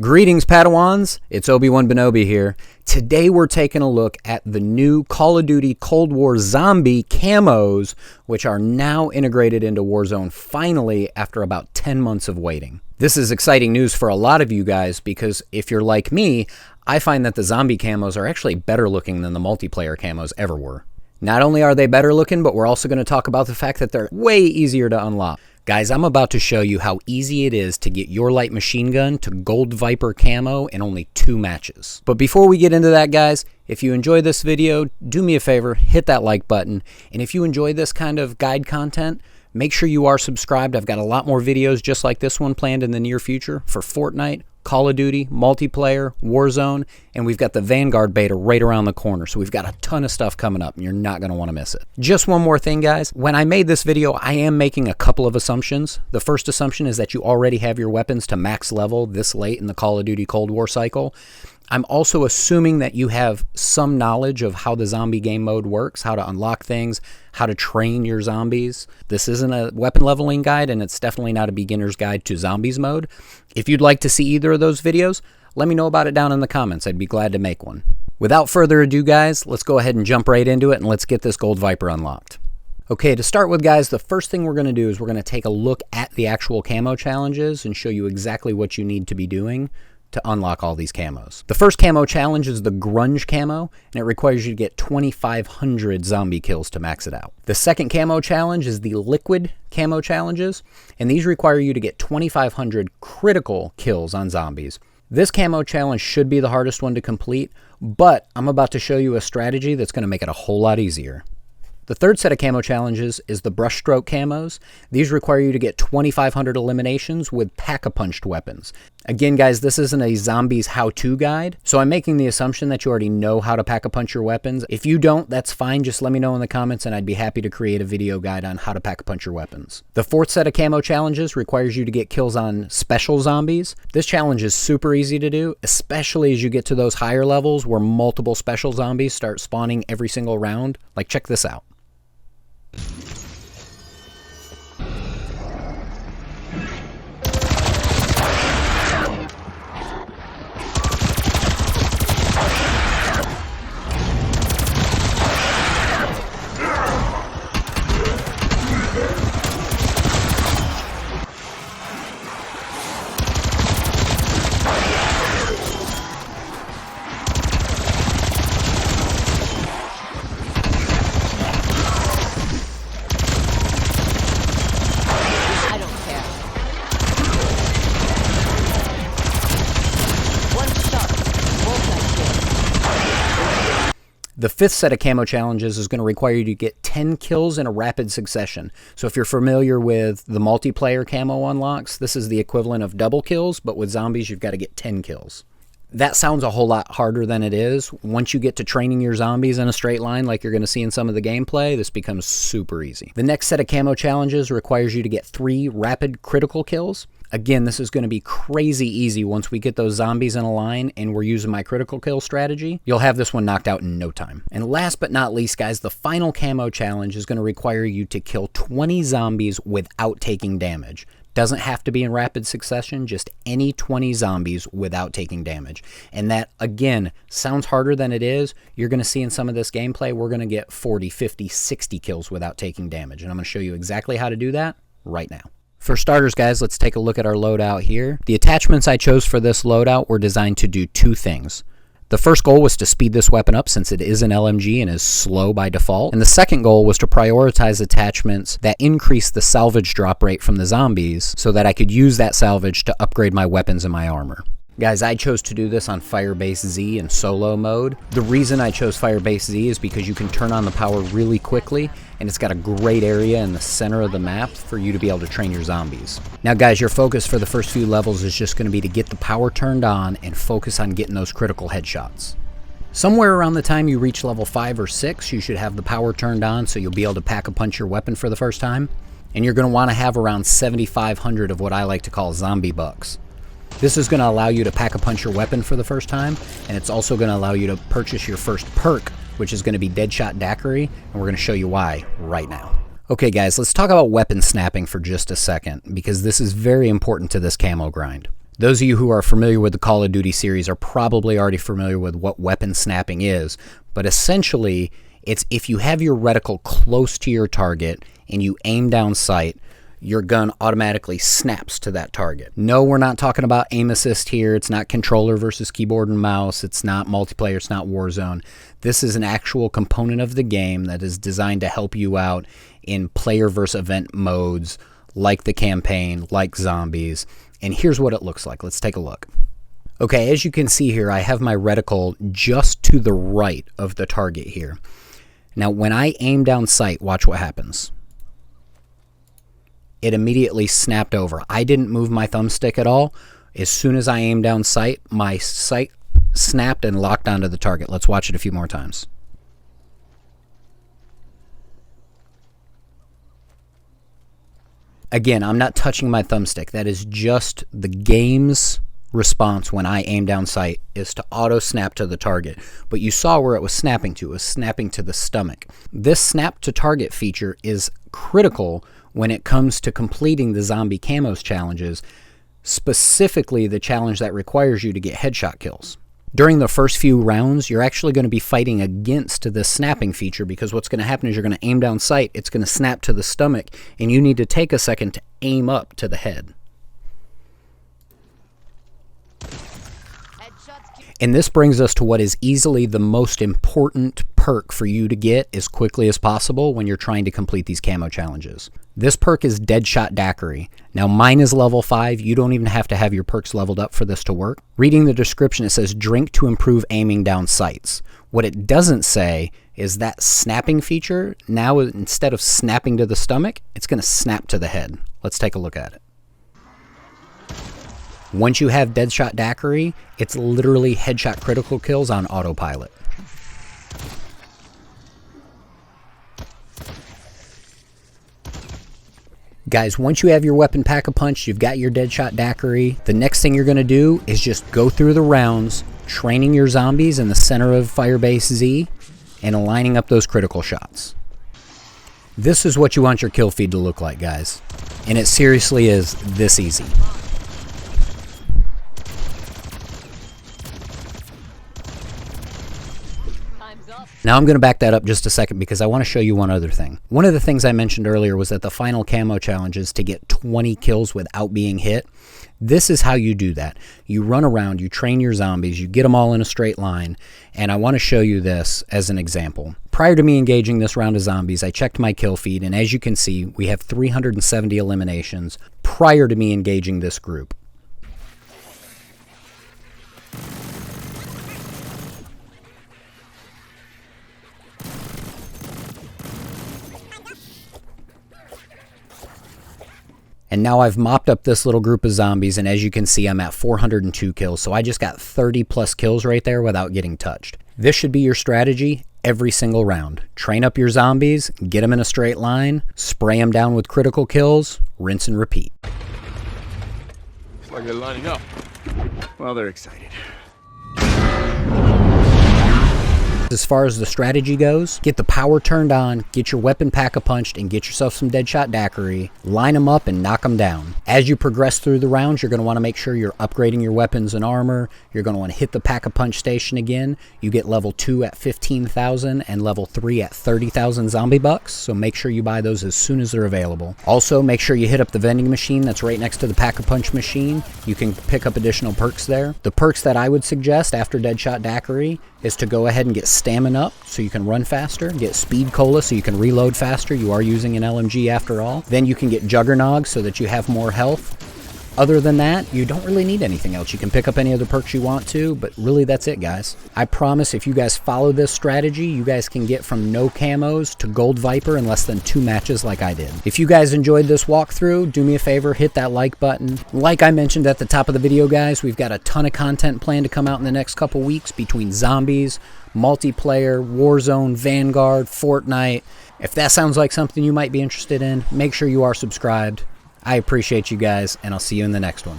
Greetings, Padawans. It's Obi-Wan Benobi here. Today we're taking a look at the new Call of Duty Cold War Zombie Camos, which are now integrated into Warzone finally after about 10 months of waiting. This is exciting news for a lot of you guys because if you're like me, I find that the Zombie Camos are actually better looking than the multiplayer camos ever were. Not only are they better looking, but we're also going to talk about the fact that they're way easier to unlock. Guys, I'm about to show you how easy it is to get your light machine gun to Gold Viper camo in only 2 matches. But before we get into that, guys, if you enjoyed this video, do me a favor, hit that like button. And if you enjoy this kind of guide content, make sure you are subscribed. I've got a lot more videos just like this one planned in the near future for Fortnite, Call of Duty, multiplayer, Warzone, and we've got the Vanguard beta right around the corner. So we've got a ton of stuff coming up and you're not going to want to miss it. Just one more thing, guys. When I made this video, I am making a couple of assumptions. The first assumption is that you already have your weapons to max level this late in the Call of Duty Cold War cycle. I'm also assuming that you have some knowledge of how the zombie game mode works, how to unlock things, how to train your zombies. This isn't a weapon leveling guide, and it's definitely not a beginner's guide to zombies mode. If you'd like to see either of those videos, let me know about it down in the comments. I'd be glad to make one. Without further ado, guys, let's go ahead and jump right into it, and let's get this Gold Viper unlocked. Okay, to start with, guys, the first thing we're going to do is we're going to take a look at the actual camo challenges and show you exactly what you need to be doing to unlock all these camos. The first camo challenge is the Grunge camo, and it requires you to get 2,500 zombie kills to max it out. The second camo challenge is the Liquid camo challenges, and these require you to get 2,500 critical kills on zombies. This camo challenge should be the hardest one to complete, but I'm about to show you a strategy that's going to make it a whole lot easier. The third set of camo challenges is the Brushstroke camos. These require you to get 2,500 eliminations with pack-a-punched weapons. Again, guys, this isn't a zombies how-to guide, so I'm making the assumption that you already know how to pack-a-punch your weapons. If you don't, that's fine. Just let me know in the comments, and I'd be happy to create a video guide on how to pack-a-punch your weapons. The fourth set of camo challenges requires you to get kills on special zombies. This challenge is super easy to do, especially as you get to those higher levels where multiple special zombies start spawning every single round. Like, check this out. The fifth set of camo challenges is going to require you to get 10 kills in a rapid succession. So if you're familiar with the multiplayer camo unlocks, this is the equivalent of double kills, but with zombies, you've got to get 10 kills. That sounds a whole lot harder than it is. Once you get to training your zombies in a straight line like you're going to see in some of the gameplay, this becomes super easy. The next set of camo challenges requires you to get 3 rapid critical kills. Again, this is going to be crazy easy once we get those zombies in a line and we're using my critical kill strategy. You'll have this one knocked out in no time. And last but not least, guys, the final camo challenge is going to require you to kill 20 zombies without taking damage. Doesn't have to be in rapid succession, just any 20 zombies without taking damage. And that, again, sounds harder than it is. You're going to see in some of this gameplay, we're going to get 40, 50, 60 kills without taking damage. And I'm going to show you exactly how to do that right now. For starters, guys, let's take a look at our loadout here. The attachments I chose for this loadout were designed to do 2 things. The first goal was to speed this weapon up since it is an LMG and is slow by default. And the second goal was to prioritize attachments that increase the salvage drop rate from the zombies so that I could use that salvage to upgrade my weapons and my armor. Guys, I chose to do this on Firebase Z in solo mode. The reason I chose Firebase Z is because you can turn on the power really quickly, and it's got a great area in the center of the map for you to be able to train your zombies. Now, guys, your focus for the first few levels is just going to be to get the power turned on and focus on getting those critical headshots. Somewhere around the time you reach level 5 or 6, you should have the power turned on so you'll be able to pack-a-punch your weapon for the first time. And you're going to want to have around 7,500 of what I like to call zombie bucks. This is going to allow you to pack-a-punch your weapon for the first time, and it's also going to allow you to purchase your first perk, which is going to be Deadshot Daiquiri, and we're going to show you why right now. Okay, guys, let's talk about weapon snapping for just a second, because this is very important to this camo grind. Those of you who are familiar with the Call of Duty series are probably already familiar with what weapon snapping is, but essentially it's if you have your reticle close to your target and you aim down sight, your gun automatically snaps to that target. No, we're not talking about aim assist here. It's not controller versus keyboard and mouse. It's not multiplayer. It's not Warzone. This is an actual component of the game that is designed to help you out in player versus event modes like the campaign, like zombies. And here's what it looks like. Let's take a look. Okay, as you can see here, I have my reticle just to the right of the target here. Now, when I aim down sight, watch what happens. It immediately snapped over. I didn't move my thumbstick at all. As soon as I aimed down sight, my sight snapped and locked onto the target. Let's watch it a few more times. Again, I'm not touching my thumbstick. That is just the game's response when I aim down sight is to auto snap to the target. But you saw where it was snapping to. It was snapping to the stomach. This snap to target feature is critical when it comes to completing the Zombie Camos challenges, specifically the challenge that requires you to get headshot kills. During the first few rounds, you're actually going to be fighting against this snapping feature because what's going to happen is you're going to aim down sight, it's going to snap to the stomach, and you need to take a second to aim up to the head. And this brings us to what is easily the most important perk for you to get as quickly as possible when you're trying to complete these camo challenges. This perk is Deadshot Daiquiri. Now mine is level 5. You don't even have to have your perks leveled up for this to work. Reading the description, it says drink to improve aiming down sights. What it doesn't say is that snapping feature, now instead of snapping to the stomach, it's going to snap to the head. Let's take a look at it. Once you have Deadshot Daiquiri, it's literally headshot critical kills on autopilot. Guys, once you have your weapon Pack-a-Punch, you've got your Deadshot Daiquiri, the next thing you're going to do is just go through the rounds, training your zombies in the center of Firebase Z, and lining up those critical shots. This is what you want your kill feed to look like, guys. And it seriously is this easy. Now I'm going to back that up just a second because I want to show you one other thing. One of the things I mentioned earlier was that the final camo challenge is to get 20 kills without being hit. This is how you do that. You run around, you train your zombies, you get them all in a straight line, and I want to show you this as an example. Prior to me engaging this round of zombies, I checked my kill feed, and as you can see, we have 370 eliminations prior to me engaging this group. And now I've mopped up this little group of zombies, and as you can see, I'm at 402 kills, so I just got 30 plus kills right there without getting touched. This should be your strategy every single round. Train up your zombies, get them in a straight line, spray them down with critical kills, rinse and repeat. Looks like they're lining up. Well, they're excited. As far as the strategy goes, get the power turned on, get your weapon Pack-a-Punched, and get yourself some Deadshot Daiquiri, line them up and knock them down. As you progress through the rounds, you're going to want to make sure you're upgrading your weapons and armor. You're going to want to hit the Pack-a-Punch station again. You get level 2 at 15,000 and level 3 at 30,000 zombie bucks, so make sure you buy those as soon as they're available. Also, make sure you hit up the vending machine that's right next to the Pack-a-Punch machine. You can pick up additional perks there. The perks that I would suggest after Deadshot Daiquiri is to go ahead and get Stamina up so you can run faster, get Speed Cola so you can reload faster. You are using an LMG after all. Then you can get Juggernog so that you have more health. Other than that, you don't really need anything else. You can pick up any other perks you want to, but really that's it, guys. I promise if you guys follow this strategy, you guys can get from no camos to Gold Viper in less than 2 matches like I did. If you guys enjoyed this walkthrough, do me a favor, hit that like button. Like I mentioned at the top of the video, guys, we've got a ton of content planned to come out in the next couple weeks between zombies, multiplayer, Warzone, Vanguard, Fortnite. If that sounds like something you might be interested in, make sure you are subscribed. I appreciate you guys, and I'll see you in the next one.